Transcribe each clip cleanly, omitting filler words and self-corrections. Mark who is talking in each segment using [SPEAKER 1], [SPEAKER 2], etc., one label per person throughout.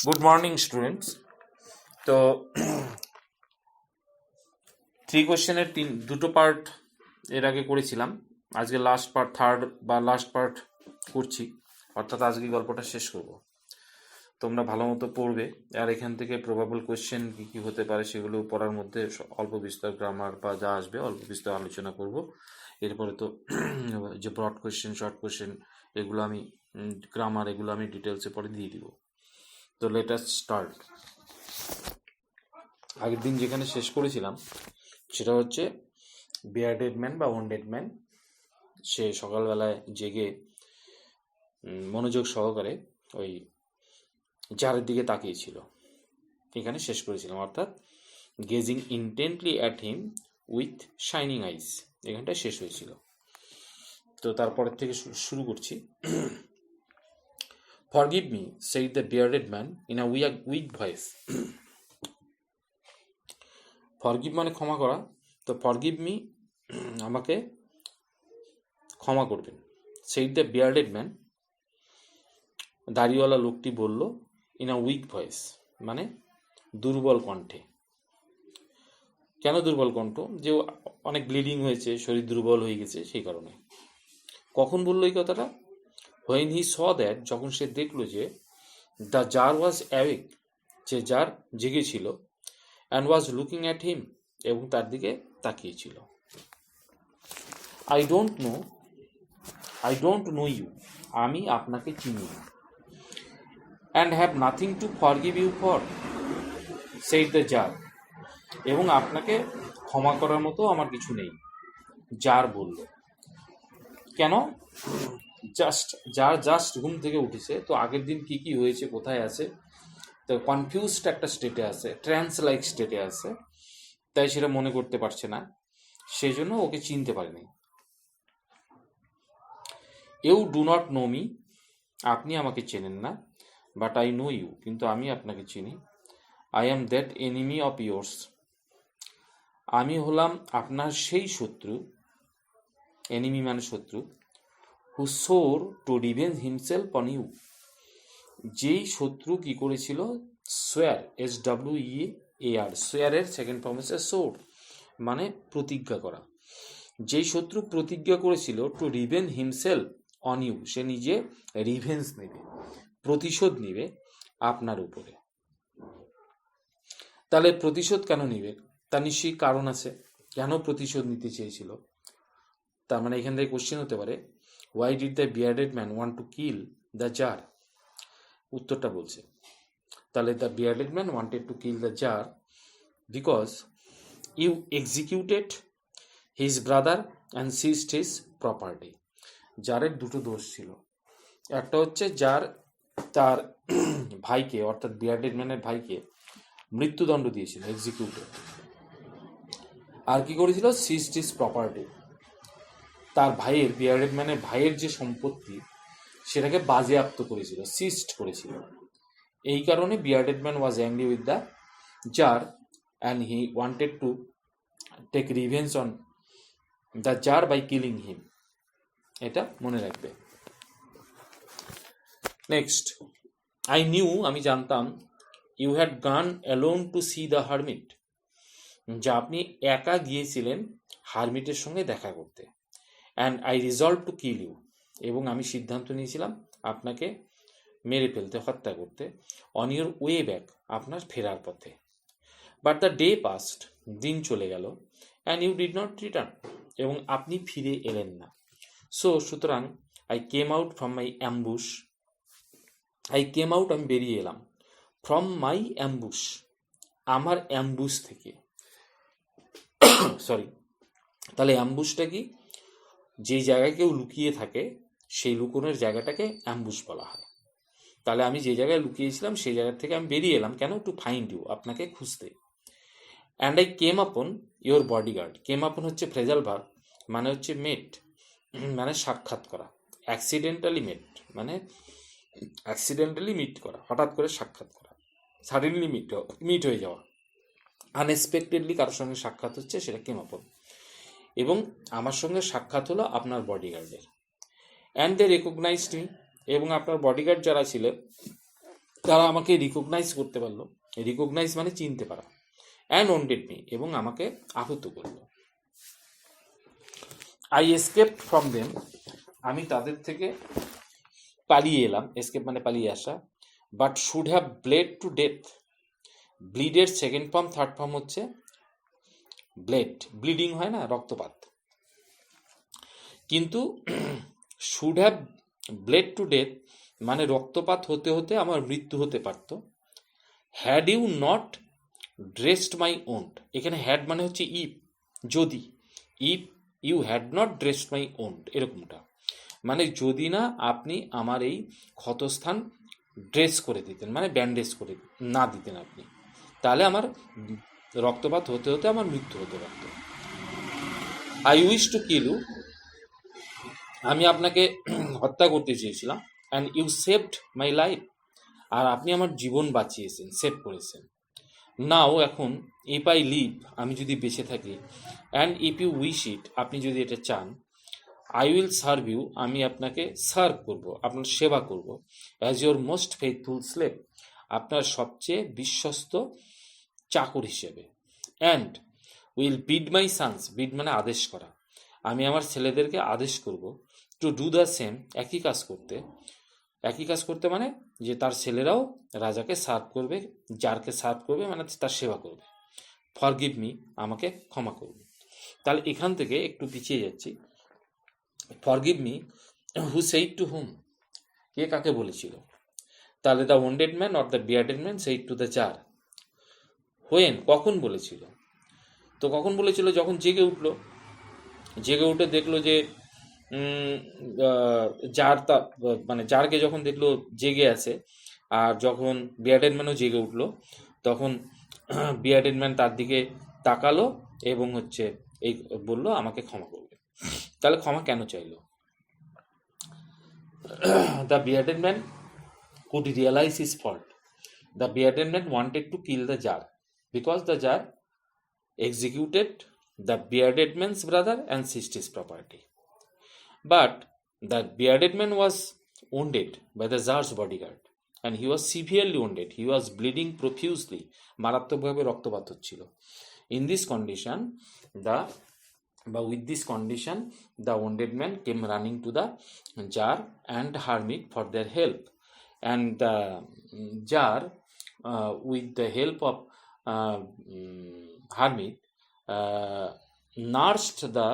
[SPEAKER 1] Good morning students. তো 3 কোয়েশ্চেনের দুটো part এর আগে করেছিলাম। আজকে লাস্ট পার্ট, থার্ড বা লাস্ট পার্ট করছি, অর্থাৎ আজকে গল্পটা শেষ করব। তোমরা ভালো মতো পড়বে, আর এখান থেকে প্রবাবল কোয়েশ্চেন কী কী হতে পারে সেগুলো পড়ার মধ্যে অল্প বিস্তর গ্রামার বা যা আসবে অল্প বিস্তর আলোচনা করব। এরপরে তো যে ব্রড কোয়েশ্চেন, শর্ট কোয়েশ্চেন, এগুলো আমি গ্রামার এগুলো আমি ডিটেলসে পরে দিয়ে দিব। তো লেট আস স্টার্ট। আগের দিন যেখানে শেষ করেছিলাম সেটা হচ্ছে বিয়ার্ডেড ম্যান বা ওয়ান্ডেড ম্যান, সে সকালবেলায় জেগে মনোযোগ সহকারে ওই জারের দিকে তাকিয়েছিল, এখানে শেষ করেছিলাম। অর্থাৎ gazing intently at him with shining eyes, এখানটায় শেষ হয়েছিল। তো তারপরের থেকে শুরু করছি। Forgive me, said the bearded man in a weak voice. Forgive মানে ক্ষমা করা, তো forgive me আমাকে ক্ষমা করবেন। said the bearded man, দাড়িওয়ালা লোকটি বলল, in a weak voice মানে দুর্বল কণ্ঠে। কেন দুর্বল কণ্ঠ? যে অনেক ব্লিডিং হয়েছে, শরীর দুর্বল হয়ে গেছে, সেই কারণে। কখন বললো এই কথাটা? when he saw that, যখন সে দেখলো যে the jar was awake, যে জার জেগেছিল, and was looking at him, এবং তার দিকে তাকিয়েছিল। I don't know you, আমি আপনাকে চিনি না। and have nothing to forgive you for, said the jar, এবং আপনাকে ক্ষমা করার মতো আমার কিছু নেই, জার বলল। কেন? জাস্ট ঘুম থেকে উঠেছে, তো আগের দিন কি কি হয়েছে, কোথায় আছে, তো কনফিউজড একটা স্টেটে আছে, ট্রান্স লাইক স্টেটে আছে, তাই সেটা মনে করতে পারছে না, সেই জন্য ওকে চিনতে পারেনি। You do not know me, আপনি আমাকে চেনেন না, বাট আই নো ইউ, কিন্তু আমি আপনাকে চিনি। I am that enemy of yours, আমি হলাম আপনার সেই শত্রু, এনিমি মানে শত্রু, who swore to revenge himself on you, যেই শত্রু কি করেছিল, সোয়ার, SWEAR, সোয়ারের সেকেন্ড ফর্ম হচ্ছে সোর, মানে প্রতিজ্ঞা করা। যেই শত্রু প্রতিজ্ঞা করেছিল to revenge himself on you, সে নিজে রিভেঞ্জ নেবে, প্রতিশোধ নেবে আপনার উপরে। তাহলে প্রতিশোধ কেন নেবে? তার নিশ্চয়ই কারণ আছে, কেন প্রতিশোধ নিতে চেয়েছিল। তার মানে এখান থেকে কোশ্চেন হতে পারে, why did the bearded man want to kill the tsar? উত্তরটা বলছে, তাহলে the bearded man wanted to kill the tsar because you executed his brother and seized his property. জারের দুটো দোষ ছিল, একটা হচ্ছে জার তার ভাইকে, অর্থাৎ বিয়ার্ডেড ম্যানের ভাইকে মৃত্যুদণ্ড দিয়েছিল, এক্সিকিউটেড। আর কি করেছিল? সিজড হিজ প্রপার্টি, তার ভাইয়ের, বিয়ার্ডেড ম্যানের ভাইয়ের যে সম্পত্তি সেটাকে বাজেয়াপ্ত করেছিল, সিজড করেছিল। এই কারণে bearded man was angry with the tsar and he wanted to take revenge on the tsar by killing him. এটা মনে রাখবে। নেক্সট, আই নিউ, আমি জানতাম, you had gone alone to see the hermit, যা আপনি একা গিয়েছিলেন হারমিটের সঙ্গে দেখা করতে। And I resolve to kill you, এবং আমি সিদ্ধান্ত নিয়েছিলাম আপনাকে মেরে ফেলতে, হত্যা করতে। অন ইউর ওয়ে ব্যাক, আপনার ফেরার পথে। বাট দ্য ডে পাস্ট, দিন চলে গেল। And you did not return, এবং আপনি ফিরে এলেন না। সুতরাং I came out from my ambush, আমি বেরিয়ে এলাম, ফ্রম মাই অ্যাম্বুশ, আমার অ্যাম্বুশ থেকে। সরি, তাহলে অ্যাম্বুশটা কি? যেই জায়গায় কেউ লুকিয়ে থাকে সেই লুকোনোর জায়গাটাকে অ্যাম্বুশ বলা হয়। তাহলে আমি যে জায়গায় লুকিয়েছিলাম সেই জায়গা থেকে আমি বেরিয়ে এলাম, কেন? টু ফাইন্ড ইউ, আপনাকে খুঁজতে। অ্যান্ড আই কেম আপন ইয়োর বডিগার্ড, কেম আপন হচ্ছে ফ্রেজাল ভার্ব, মানে হচ্ছে মেট, মানে সাক্ষাৎ করা। অ্যাক্সিডেন্টালি মেট মানে অ্যাক্সিডেন্টালি মিট করা, হঠাৎ করে সাক্ষাৎ করা, সাডেনলি মিট হয়ে যাওয়া, আনএক্সপেক্টেডলি কারোর সঙ্গে সাক্ষাৎ হচ্ছে, সেটা কেম আপন। এবং আমার সঙ্গে সাক্ষাৎ হলো আপনার বডিগার্ডের। অ্যান্ড দে রেকগনাইজড মি, এবং আপনার বডিগার্ড যারা ছিল তারা আমাকে রিকগনাইজ করতে পারলো, রিকগনাইজ মানে চিনতে পারা, অ্যান্ড ওন্ডেড মি, এবং আমাকে আহত করলো। আই এসকেপড ফ্রম দেম, আমি তাদের থেকে পালিয়ে এলাম, এসকেপ মানে পালিয়ে আসা, but should have bled to death. ব্লিডের সেকেন্ড ফর্ম, থার্ড ফর্ম হচ্ছে ব্লেড, ব্লিডিং হয় না, রক্তপাত। কিন্তু should have bled to death মানে রক্তপাত হতে হতে আমার মৃত্যু হতে পারত। Had you not dressed my wound, এখানে হ্যাড মানে হচ্ছে ইফ, যদি, if you had not dressed my wound, এরকমটা মানে যদি না আপনি আমার এই ক্ষতস্থান ড্রেস করে দিতেন, মানে ব্যান্ডেজ করে না দিতেন আপনি, তাহলে আমার রক্তপাত হতে হতে আমার মৃত্যু হতে পারত। I wish to kill you, আমি আপনাকে হত্যা করতে চেয়েছিলাম। And you saved my life, আর আপনি আমার জীবন বাঁচিয়েছেন, সেভ করেছেন। নাও এখন, ইফ আই লিভ, আমি যদি বেঁচে থাকি, অ্যান্ড ইফ ইউ উইশ ইট, আপনি যদি এটা চান, আই উইল সার্ভ ইউ, আমি আপনাকে সার্ভ করব, আপনার সেবা করব, as your most faithful slave, আপনার সবচেয়ে বিশ্বস্ত চাকর হিসেবে। And will bid my sons, bid মানে আদেশ করা, আমি আমার ছেলেদেরকে আদেশ করব, টু ডু দ্য সেম, একই কাজ করতে। একই কাজ করতে মানে যে তার ছেলেরাও রাজাকে সার্ভ করবে, যারকে সার্ভ করবে মানে তার সেবা করবে। ফরগিভ মি, আমাকে ক্ষমা করবে। তাহলে এখান থেকে একটু পিছিয়ে যাচ্ছি। Forgive me, who said to whom, কে কাকে বলেছিল? তাহলে the wounded man or the bearded man said to the tsar. When, কখন বলেছিল? তো কখন বলেছিল? যখন জেগে উঠলো, জেগে উঠে দেখলো যে জার, তা মানে জারকে যখন দেখলো জেগে আছে, আর যখন বিয়ার্ডেড ম্যানও জেগে উঠলো, তখন বিয়ার্ডেড ম্যান তার দিকে তাকালো এবং হচ্ছে এই বললো আমাকে ক্ষমা করবে। তাহলে ক্ষমা কেন চাইলো? The bearded man could realize his fault. The bearded man wanted to kill the jar because the jar executed the bearded man's brother and seized his property. But the bearded man was wounded by the jar's bodyguard and he was severely wounded. He was bleeding profusely. মারাত্মকভাবে রক্তপাত হচ্ছিল। In this condition, with this condition, the wounded man came running to the jar and hermit for their help. And the jar, with the help of hermit, nursed the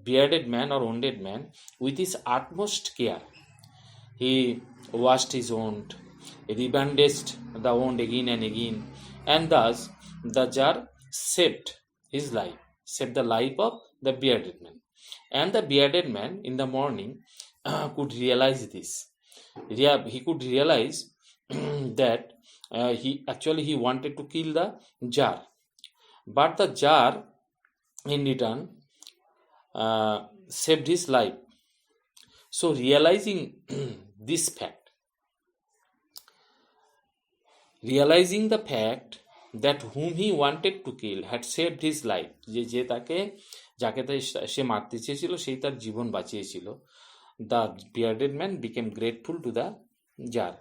[SPEAKER 1] bearded man or wounded man with his utmost care. He washed his wound, rebandaged the wound again and again, and thus the jar saved his life, saved the life of the bearded man. And the bearded man in the morning could realize this. He could realize that he wanted to kill the jar, but the jar in return saved his life. So realizing this fact, realizing the fact that whom he wanted to kill had saved his life, যে তাকে যাকে সে মারতে চেয়েছিল সেই তার জীবন বাঁচিয়েছিল, the bearded man became grateful to the tsar,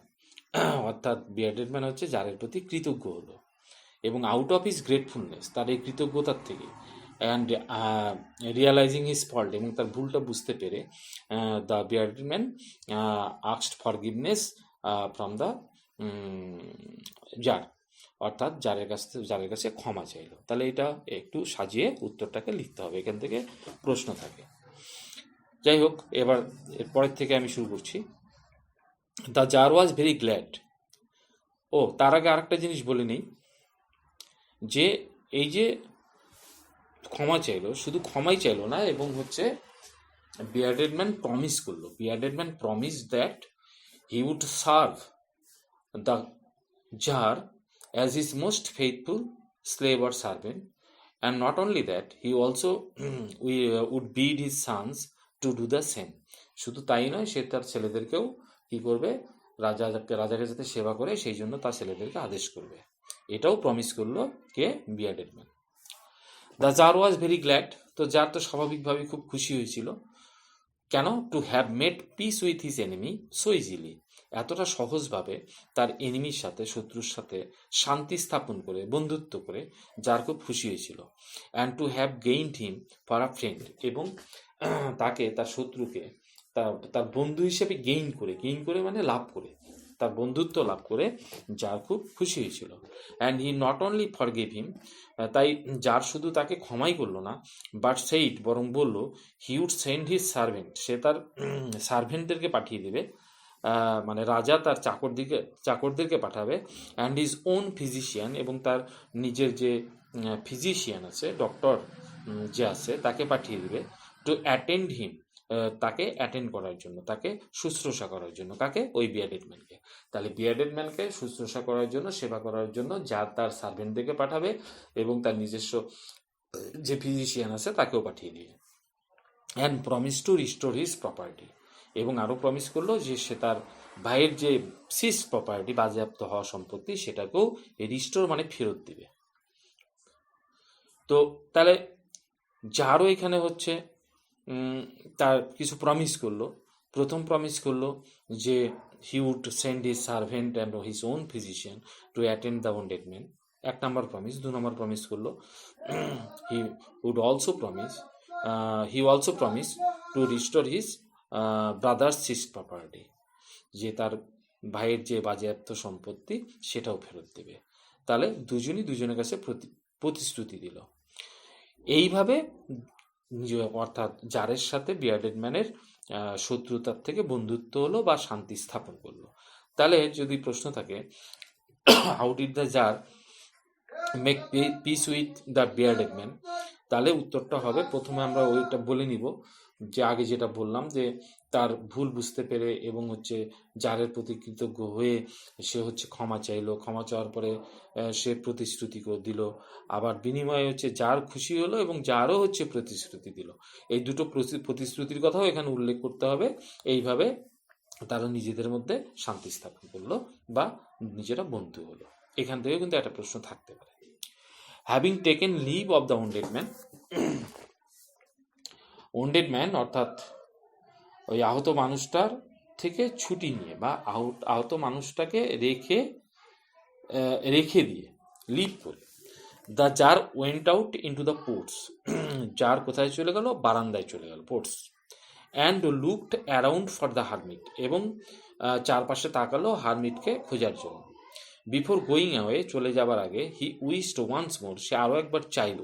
[SPEAKER 1] অর্থাৎ বিয়ার্ডেড ম্যান হচ্ছে জারের প্রতি কৃতজ্ঞ হলো, এবং আউট অফ হিজ গ্রেটফুলনেস, তার এই কৃতজ্ঞতার থেকে, অ্যান্ড রিয়ালাইজিং হিজ ফল্ট, এবং তার ভুলটা বুঝতে পেরে, the bearded man asked forgiveness from the tsar, অর্থাৎ জারের কাছে ক্ষমা চাইলো। তাহলে এটা একটু সাজিয়ে উত্তরটাকে লিখতে হবে, এখান থেকে প্রশ্ন থাকে। যাই হোক, এবার এরপরের থেকে আমি শুরু করছি। The tsar was very glad. ও, তার আগে আরেকটা জিনিস বলে নেই, যে এই যে ক্ষমা চাইলো, শুধু ক্ষমাই চাইলো না, এবং হচ্ছে বিয়ার্ডেড ম্যান প্রমিস করলো, bearded man promise that he would serve the tsar as his most faithful slave or servant, and not only that, he also would bid his sons to do the same. শুধু তাই নয়, সে তার ছেলেদেরকেও কি করবে, রাজাকে যাতে সেবা করে সেই জন্য তার ছেলেদেরকে আদেশ করবে, এটাও প্রমিস করলো কে? Bearded man. The tsar was very glad, তো জার তো স্বাভাবিকভাবে খুব খুশি হয়েছিল। কেন? To have made peace with his enemy so easily, এতটা সহজভাবে তার এনিমির সাথে, শত্রুর সাথে শান্তি স্থাপন করে, বন্ধুত্ব করে যার খুব খুশি হয়েছিল। And to have gained him for a friend, এবং তাকে, তার শত্রুকে তার বন্ধু হিসেবে গেইন করে মানে লাভ করে, তার বন্ধুত্ব লাভ করে যার খুব খুশি হয়েছিল। And he not only forgave him, তাই যার শুধু তাকে ক্ষমাই করলো না, বাট সেইট, বরং বলল, he would send his servant, সে তার সার্ভেন্টদেরকে পাঠিয়ে দেবে, মানে রাজা তার চাকরদেরকে পাঠাবে, অ্যান্ড হিজ ওন ফিজিশিয়ান, এবং তার নিজের যে ফিজিশিয়ান আছে, ডক্টর যে আছে, তাকে পাঠিয়ে দেবে, টু অ্যাটেন্ড হিম, তাকে অ্যাটেন্ড করার জন্য, তাকে শুশ্রূষা করার জন্য। কাকে? ওই বিয়ার্ডেড ম্যানকে। তাহলে বিয়ার্ডেড ম্যানকে শুশ্রূষা করার জন্য, সেবা করার জন্য যা তার সার্ভেন্টদেরকে পাঠাবে, এবং তার নিজস্ব যে ফিজিশিয়ান আছে তাকেও পাঠিয়ে দিবে। And promise to restore his property, এবং আরও প্রমিস করলো যে সে তার ভাইয়ের যে সিজ প্রপার্টি, বাজেয়াপ্ত হওয়া সম্পত্তি, সেটাকেও রিস্টোর মানে ফেরত দিবে। তো তাহলে যারও এখানে হচ্ছে তার কিছু প্রমিস করলো। প্রথম প্রমিস করলো যে he would send his servant and his own physician to attend the wounded man, 1 নম্বর প্রমিস। 2 নম্বর প্রমিস করলো he would also promise to restore his brother's seized property, যে তার ভাইয়ের যে বাজেয়াপ্ত সম্পত্তি সেটাও ফেরত দেবে। তাহলে দুজনের কাছে প্রতিশ্রুতি দিল। এইভাবে অর্থাৎ জারের সাথে বিয়ার্ডেড ম্যানের শত্রুতার থেকে বন্ধুত্ব হলো বা শান্তি স্থাপন করলো। তাহলে যদি প্রশ্ন থাকে, how did the tsar make peace with the bearded man, তাহলে উত্তরটা হবে, প্রথমে আমরা ওইটা বলে নিব যে আগে যেটা বললাম, যে তার ভুল বুঝতে পেরে এবং হচ্ছে জারের প্রতি কৃতজ্ঞ হয়ে সে হচ্ছে ক্ষমা চাইলো। ক্ষমা চাওয়ার পরে সে প্রতিশ্রুতি দিল, আবার বিনিময়ে হচ্ছে যার খুশি হলো এবং যারও হচ্ছে প্রতিশ্রুতি দিল। এই দুটো প্রতিশ্রুতির কথাও এখানে উল্লেখ করতে হবে। এইভাবে তারা নিজেদের মধ্যে শান্তি স্থাপন করলো বা নিজেরা বন্ধু হলো। এখান থেকে কিন্তু একটা প্রশ্ন থাকতে পারে। Having taken leave of the wounded man, wounded man অর্থাৎ ওই আহত মানুষটার থেকে ছুটি নিয়ে বা আহত মানুষটাকে রেখে দিয়ে লিভ করে, the tsar went out into the porch, tsar কোথায় চলে গেল? বারান্দায় চলে গেল, porch. And looked around for the hermit, এবং চারপাশে তাকালো হারমিটকে খোঁজার জন্য। বিফোর গোয়িং অ্যাওয়ে, চলে যাবার আগে, হি উইশড ওয়ান্স মোর, সে আরও একবার চাইলো,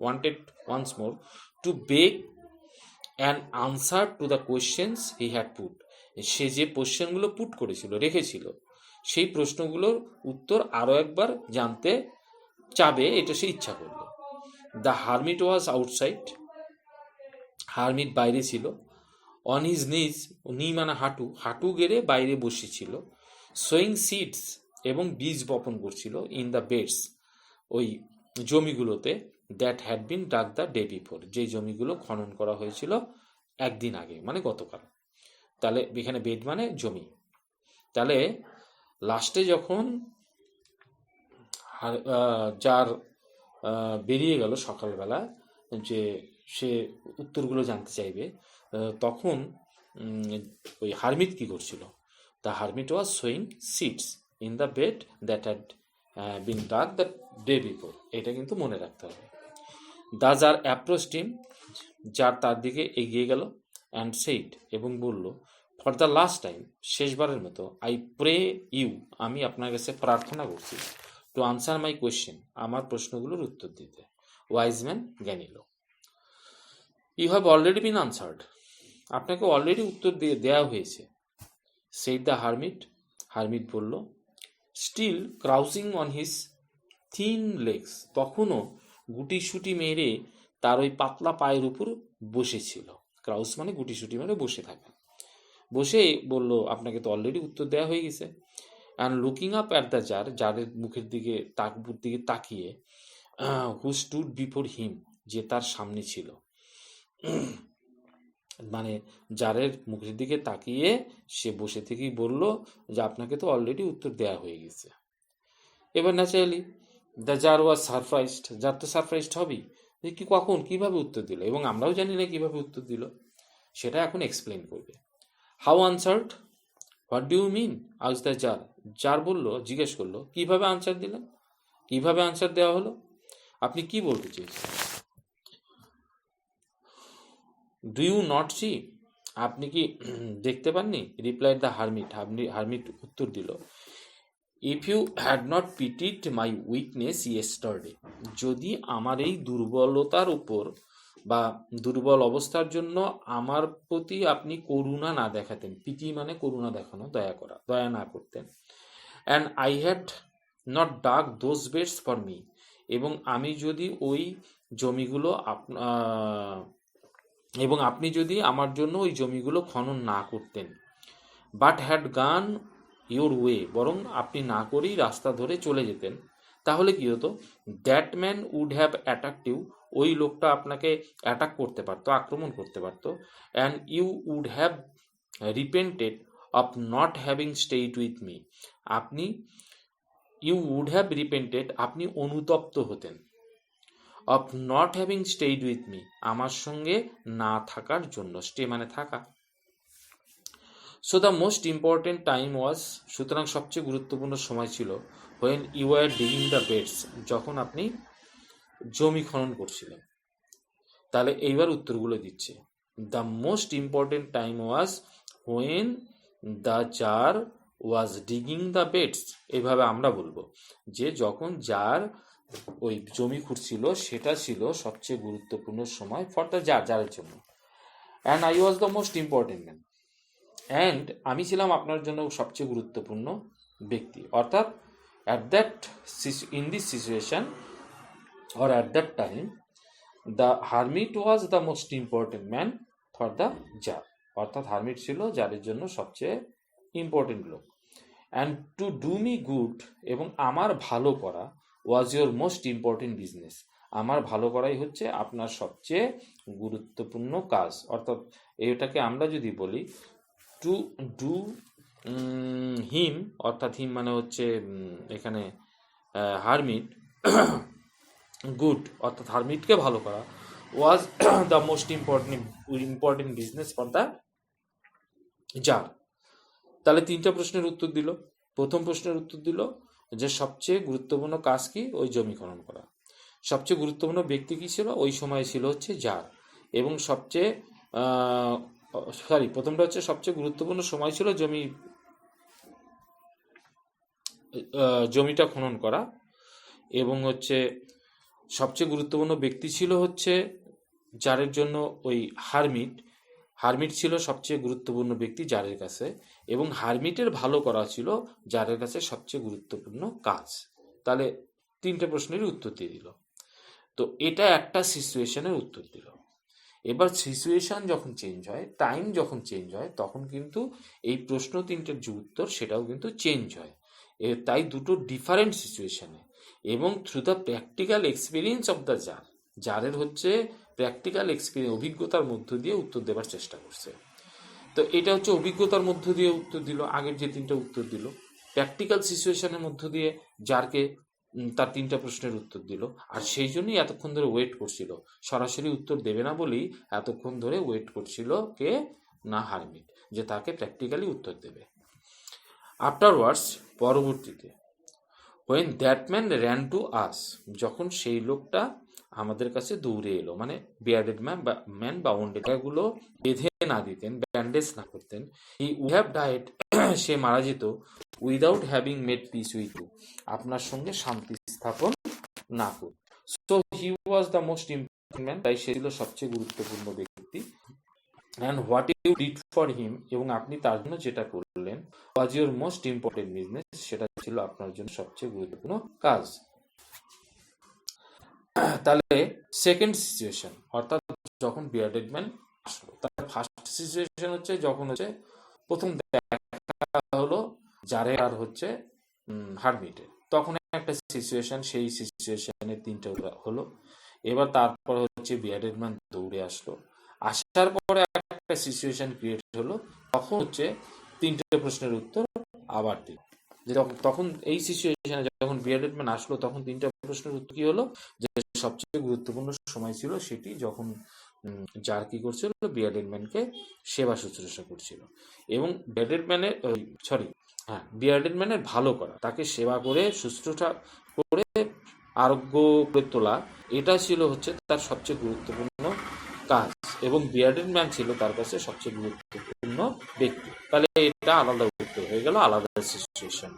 [SPEAKER 1] wanted once more to beg an answer to the questions he had put, সে যে কোয়েশ্চেনগুলো রেখেছিল, সেই প্রশ্নগুলোর উত্তর আরও একবার জানতে চাবে, এটা সে ইচ্ছা করলো। The hermit was outside, hermit বাইরে ছিল। অন হিজ নিজ, নি মানে হাঁটু গেড়ে বাইরে বসেছিল। সোয়িং সিডস, এবং বীজ বপন করছিল। ইন দ্য বেডস, ওই জমিগুলোতে, that had been dug the day before, যে জমিগুলো খনন করা হয়েছিল একদিন আগে, মানে গতকাল। তাহলে এখানে বেড মানে জমি। তাহলে লাস্টে যখন যার বেরিয়ে গেল সকালবেলা, যে সে উত্তরগুলো জানতে চাইবে, তখন ওই হারমিট কি করছিল? The hermit was sowing seeds in the bed that had been dug the day before, এটা কিন্তু মনে রাখতে হবে। দ্য জার অ্যাপ্রোচড হিম, যার তার দিকে এগিয়ে গেল, অ্যান্ড সেইড, এবং বলল, ফর দ্য লাস্ট টাইম, শেষবারের মতো, আই প্রে ইউ, আমি আপনার কাছে প্রার্থনা করছি, টু আনসার মাই কোয়েশ্চেন, আমার প্রশ্নগুলোর উত্তর দিতে। ওয়াইজ ম্যান, জ্ঞানী লোক। You have already been answered, আপনাকে অলরেডি উত্তর দেওয়া হয়েছে। সেইড দ্য হারমিট, হারমিট বলল। Still crouching on his thin legs, তখনও গুটিসুটি মেরে তার ওই পাতলা পায়ের উপর বসেছিল। ক্রাউস মানে গুটিসুটি মেরে বসে থাকা। বসে বলল, আপনাকে তো অলরেডি উত্তর দেওয়া হয়ে গেছে। And looking up at the tsar, জারের মুখের দিকে তাকিয়ে, হু স্টুড বিফোর হিম, যে তার সামনে ছিল। মানে জারের মুখের দিকে তাকিয়ে সে বসে থেকেই বলল যে আপনাকে তো অলরেডি উত্তর দেওয়া হয়ে গেছে। এবার naturally the tsar was surprised, tsar তো সারপ্রাইজড হবেই, যে কিভাবে উত্তর দিল, এবং আমরাও জানি না কিভাবে উত্তর দিল, সেটা এখন এক্সপ্লেন করবে। How answered, what do you mean? আজ দ্য জার। জার বললো, জিজ্ঞেস করলো, কিভাবে আনসার দিলেন, কিভাবে আনসার দেওয়া হলো, আপনি কি বলতে চেয়েছেন? Do you not see? আপনি কি দেখতে পাননি? Replied the hermit. হারমিট উত্তর দিল, if you had not pitied my weakness yesterday, যদি আমার এই দুর্বলতার উপর বা দুর্বল অবস্থার জন্য আমার প্রতি আপনি করুণা না দেখাতেন, পিটি মানে করুণা দেখানো, দয়া করা, দয়া না করতেন, and I had not dug those beds for me, এবং আমি যদি ওই জমিগুলো এবং আপনি যদি আমার জন্য ওই জমিগুলো খনন না করতেন, বাট হ্যাড গান ইউর ওয়ে, বরং আপনি না করেই রাস্তা ধরে চলে যেতেন, তাহলে কি হতো? That man would have attacked you, ওই লোকটা আপনাকে অ্যাটাক করতে পারতো, আক্রমণ করতে পারতো, and you would have repented of not having stayed with me, আপনি ইউ উড হ্যাভ রিপেন্টেড, আপনি অনুতপ্ত হতেন, of not having stayed with me, আমার সঙ্গে না থাকার জন্য, স্টে মানে থাকা। So the most important time was, সুতরাং সবচেয়ে গুরুত্বপূর্ণ সময় ছিল, when you are digging the beds, যখন আপনি জমি খনন করছিলেন। তাহলে এইবার উত্তরগুলো দিচ্ছে, the most important time was when the tsar was digging the beds, এইভাবে আমরা বলবো যে যখন জার ওই জমি খুঁড়ছিল সেটা ছিল সবচেয়ে গুরুত্বপূর্ণ সময় ফর দ্য জার, জারের জন্য। And I was the most important man, and আমি ছিলাম আপনার জন্য সবচেয়ে গুরুত্বপূর্ণ ব্যক্তি, অর্থাৎ at that in this situation or at that time the hermit was the most important man for the tsar, অর্থাৎ হারমিট ছিল জারের জন্য সবচেয়ে ইম্পর্টেন্ট লোক। And to do me good, এবং আমার ভালো করা, was your most important business, আমার ভালো করাই হচ্ছে আপনার সবচেয়ে গুরুত্বপূর্ণ কাজ, অর্থাৎ এটাকে আমরা যদি বলি টু ডু হিম, অর্থাৎ হিম মানে হচ্ছে এখানে হারমিট, গুড অর্থাৎ হারমিটকে ভালো করা, was the most important business for the tsar. তাহলে তিনটা প্রশ্নের উত্তর দিল। প্রথম প্রশ্নের উত্তর দিল যে সবচেয়ে গুরুত্বপূর্ণ কাজ কি, ওই জমি খনন করা। সবচেয়ে গুরুত্বপূর্ণ ব্যক্তি কি ছিল, ওই সময় ছিল হচ্ছে জার, এবং সবচেয়ে প্রথমটা হচ্ছে সবচেয়ে গুরুত্বপূর্ণ সময় ছিল জমিটা খনন করা, এবং হচ্ছে সবচেয়ে গুরুত্বপূর্ণ ব্যক্তি ছিল হচ্ছে জারের জন্য ওই হারমিট ছিল সবচেয়ে গুরুত্বপূর্ণ ব্যক্তি জারের কাছে, এবং হারমিটের ভালো করা ছিল জারের কাছে সবচেয়ে গুরুত্বপূর্ণ কাজ। তাহলে তিনটে প্রশ্নেরই উত্তর দিয়ে দিল। তো এটা একটা সিচুয়েশনের উত্তর দিল। এবার সিচুয়েশন যখন চেঞ্জ হয়, টাইম যখন চেঞ্জ হয়, তখন কিন্তু এই প্রশ্ন তিনটের যে উত্তর সেটাও কিন্তু চেঞ্জ হয়। তাই দুটো ডিফারেন্ট সিচুয়েশনে, এবং through the practical experience of the জারের হচ্ছে প্র্যাকটিক্যাল এক্সপিরিয়েন্স, অভিজ্ঞতার মধ্য দিয়ে উত্তর দেওয়ার চেষ্টা করছে। তো এটা হচ্ছে অভিজ্ঞতার মধ্য দিয়ে উত্তর দিল, আগের যে তিনটা উত্তর দিল প্র্যাকটিক্যাল সিচুয়েশনের মধ্য দিয়ে জারকে তার তিনটা প্রশ্নের উত্তর দিল, আর সেই জন্যই এতক্ষণ ধরে ওয়েট করছিল, সরাসরি উত্তর দেবে না বলেই এতক্ষণ ধরে ওয়েট করছিল কে না হারমিট, যে তাকে প্র্যাকটিক্যালি উত্তর দেবে। আফটারওয়ার্ডস, পরবর্তীতে, when that man ran to us, যখন সেই লোকটা আমাদের কাছে দৌড়ে এলো, মানে বিয়ার্ডেড ম্যান বা ওন্ডেটাগুলো বেঁধে না দিতেন, ব্যান্ডেজ না করতেন, হি উড হ্যাভ ডাইড, সে মারা যেত, without having made peace with you, আপনার সঙ্গে শান্তি স্থাপন না করে। So he was the most important man, তাই সে ছিল সবচেয়ে গুরুত্বপূর্ণ ব্যক্তি। And what you did for him, এবং আপনি তার জন্য যেটা করলেন, was your most important business, সেটা ছিল আপনার জন্য সবচেয়ে গুরুত্বপূর্ণ কাজ। তাহলে সেকেন্ড সিচুয়েশন, অর্থাৎ যখন বিয়ার্ডেড ম্যান আসলো, তার ফার্স্ট সিচুয়েশন হচ্ছে যখন হচ্ছে প্রথম দেখা হলো জারের আর হচ্ছে হারমিটের, তখন একটা সিচুয়েশন, সেই সিচুয়েশনে তিনটা হলো। এবার তারপর হচ্ছে বিয়ার্ডেড ম্যান দৌড়ে আসলো, আসার পরে একটা সিচুয়েশন ক্রিয়েট হলো, তখন হচ্ছে তিনটে প্রশ্নের উত্তর আবার দিল। তখন এই সিচুয়েশনে যখন বিয়ার্ডেড ম্যান আসলো, তখন তিনটা প্রশ্নের উত্তর কি হলো, যে সবচেয়ে গুরুত্বপূর্ণ সময় ছিল সেটি যখন যার কি করছিল, বিয়ার্ডেড ম্যানকে সেবা শুশ্রূষা করছিল। এবং বিয়ার্ডেড ম্যানের ভালো করা, তাকে সেবা করে শুশ্রূষা করে আরোগ্য করে তোলা, এটা ছিল হচ্ছে তার সবচেয়ে গুরুত্বপূর্ণ কাজ। এবং বিয়ার্ডেড ম্যান ছিল তার কাছে সবচেয়ে গুরুত্বপূর্ণ ব্যক্তি। তাহলে এটা আলাদা উত্তর হয়ে গেল, আলাদা সিচুয়েশন।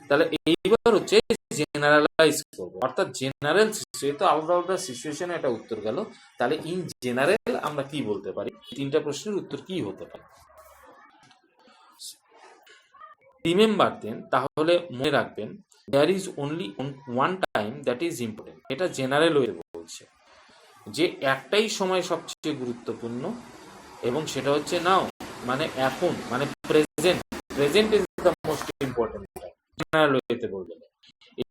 [SPEAKER 1] তাহলে এইবার হচ্ছে জেনারেলাইজ করবো, অর্থাৎ জেনারেল সিচুয়েশন, আলাদা আলাদা সিচুয়েশনে এটা উত্তর গেল। তাহলে ইন জেনারেল আমরা কি বলতে পারি, তিনটা প্রশ্নের উত্তর কি হতে পারে? রিমেম্বার দেন, তাহলে মনে রাখবেন, there is only one time that is important. এটা জেনারেল ওয়ে বলছে যে একটাই সময় সবচেয়ে গুরুত্বপূর্ণ, এবং সেটা হচ্ছে নাও, মানে এখন, মানে present is the most important time. General ওয়েতে বলবেন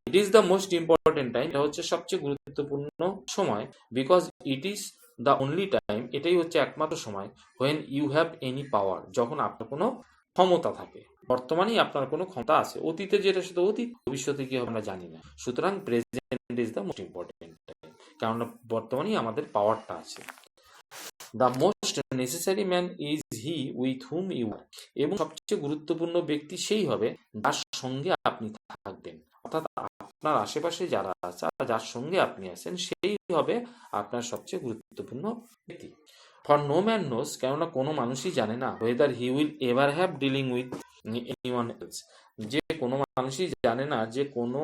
[SPEAKER 1] it is the most important time, এটা হচ্ছে সবচেয়ে গুরুত্বপূর্ণ সময়, because it is the only time, এটাই হচ্ছে একমাত্র সময়, when you have any power, যখন আপনার কোনো ক্ষমতা থাকে। বর্তমানেই আপনার কোনো ক্ষমতা আছে, অতীতে যেটা শুধু অতীত, ভবিষ্যতে কি হবে আমরা জানি না। সুতরাং present is the most important time, কারণ বর্তমানেই আমাদের পাওয়ারটা আছে। The most necessary man is he with whom you are, এবং সবচেয়ে গুরুত্বপূর্ণ ব্যক্তি সেই হবে যার সঙ্গে আপনি থাকবেন, অর্থাৎ আপনার আশেপাশে যারা আছে, যার সঙ্গে আপনি আছেন, সেই হবে আপনার সবচেয়ে গুরুত্বপূর্ণ ব্যক্তি। ফর নো ম্যান নোস, কেননা কোনো মানুষই জানে না, whether he will ever have dealing with anyone else, যে কোনো মানুষই জানে না যে কোনো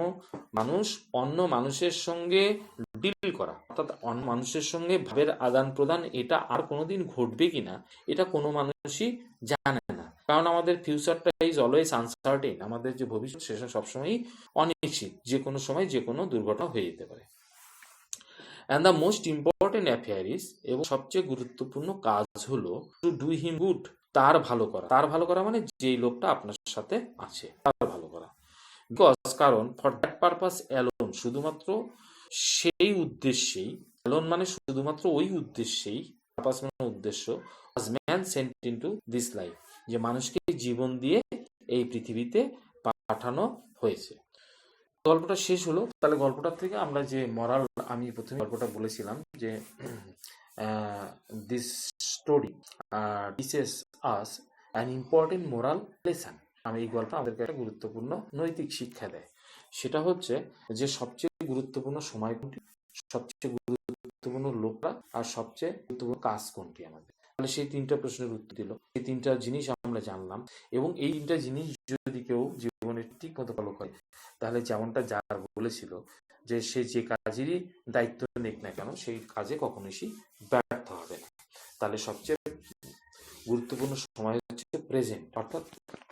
[SPEAKER 1] মানুষ অন্য মানুষের সঙ্গে ডিল করা, অর্থাৎ অন্য মানুষের সঙ্গে ভাবের আদান প্রদান, এটা আর কোনোদিন ঘটবে কিনা, এটা কোনো মানুষই জানে না। কারণ আমাদের ফিউচারটা ইজ অলওয়েজ আনসার্টেন, আমাদের যে ভবিষ্যৎ সেটা সবসময়ই অনিশ্চিত, যে কোনো সময় যে কোনো দুর্ঘটনা হয়ে যেতে পারে। And the most important affair is, এবং সবচেয়ে গুরুত্বপূর্ণ কাজ হলো টু ডু হিম গুড, তার ভালো করা। তার ভালো করা মানে যেই লোকটা আপনার সাথে আছে তার ভালো করা। বিকজ, কারণ, ফর দ্যাট পারপাস অ্যালোন, শুধুমাত্র সেই উদ্দেশ্যেই, অ্যালোন মানে শুধুমাত্র ওই উদ্দেশ্যেই, পারপাস মানে উদ্দেশ্য, was man sent into this life, যে মানুষকে জীবন দিয়ে এই পৃথিবীতে পাঠানো হয়েছে। গল্পটা শেষ হলো। তাহলে গল্পটার থেকে আমরা যে মরাল, আমি প্রথমে গল্পটা বলেছিলাম যে this story teaches us an important moral lesson. আমি এই গল্প আমাদেরকে একটা গুরুত্বপূর্ণ নৈতিক শিক্ষা দেয়। সেটা হচ্ছে যে সবচেয়ে গুরুত্বপূর্ণ সময় কোনটি, সবচেয়ে গুরুত্বপূর্ণ লোকরা, আর সবচেয়ে গুরুত্বপূর্ণ কাজ কোনটি আমাদের। তাহলে সেই তিনটা প্রশ্নের উত্তর দিল, এই তিনটা জিনিস আমরা জানলাম। এবং এই তিনটা জিনিস যদি কেউ জীবনে ঠিক মতো ফলো করে, তাহলে যেমনটা যার বলেছিল যে সে যে কাজেরই দায়িত্ব নিক না কেন, সেই কাজে কখনোই সে ব্যর্থ হবে না। তাহলে সবচেয়ে গুরুত্বপূর্ণ সময় হচ্ছে প্রেজেন্ট, অর্থাৎ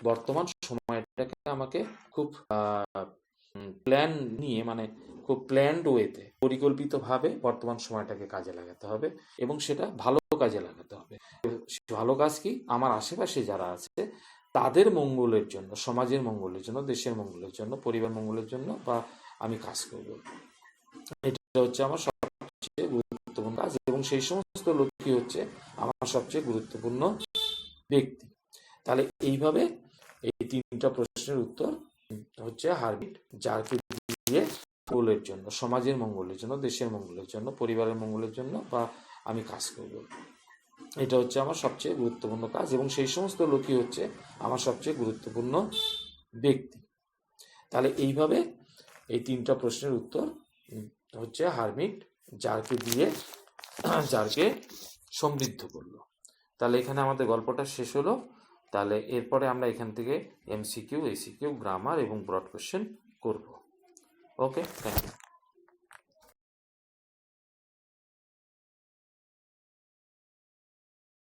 [SPEAKER 1] বর্তমান সময়টাকে আমাকে খুব প্ল্যান নিয়ে, মানে খুব প্ল্যান্ড ওয়েতে, পরিকল্পিতভাবে বর্তমান সময়টাকে কাজে লাগাতে হবে, এবং সেটা ভালো কাজে লাগাতে হবে। ভালো কাজ কি, আমার আশেপাশে যারা আছে তাদের মঙ্গলের জন্য, সমাজের মঙ্গলের জন্য, দেশের মঙ্গলের জন্য, পরিবার মঙ্গলের জন্য বা আমি কাজ করব। এটা হচ্ছে আমার সবচেয়ে গুরুত্বপূর্ণ কাজ, এবং সেই সমস্ত লোকই হচ্ছে আমার সবচেয়ে গুরুত্বপূর্ণ ব্যক্তি। তাহলে এইভাবে এই তিনটা প্রশ্নের উত্তর হচ্ছে হারমিট জারকে দিয়ে মঙ্গলের জন্য, সমাজের মঙ্গলের জন্য, দেশের মঙ্গলের জন্য, পরিবারের মঙ্গলের জন্য বা আমি কাজ করব, এটা হচ্ছে আমার সবচেয়ে গুরুত্বপূর্ণ কাজ, এবং সেই সমস্ত লোকই হচ্ছে আমার সবচেয়ে গুরুত্বপূর্ণ ব্যক্তি। তাহলে এইভাবে এই তিনটা প্রশ্নের উত্তর হচ্ছে হারমিট জারকে দিয়ে জারকে সমৃদ্ধ করলো। তাহলে এখানে আমাদের গল্পটা শেষ হলো। তাহলে এরপরে আমরা এখান থেকে এমসিকিউ, এসিকিউ, গ্রামার এবং ব্রড কোশ্চেন করব। ওকে, থ্যাংক ইউ।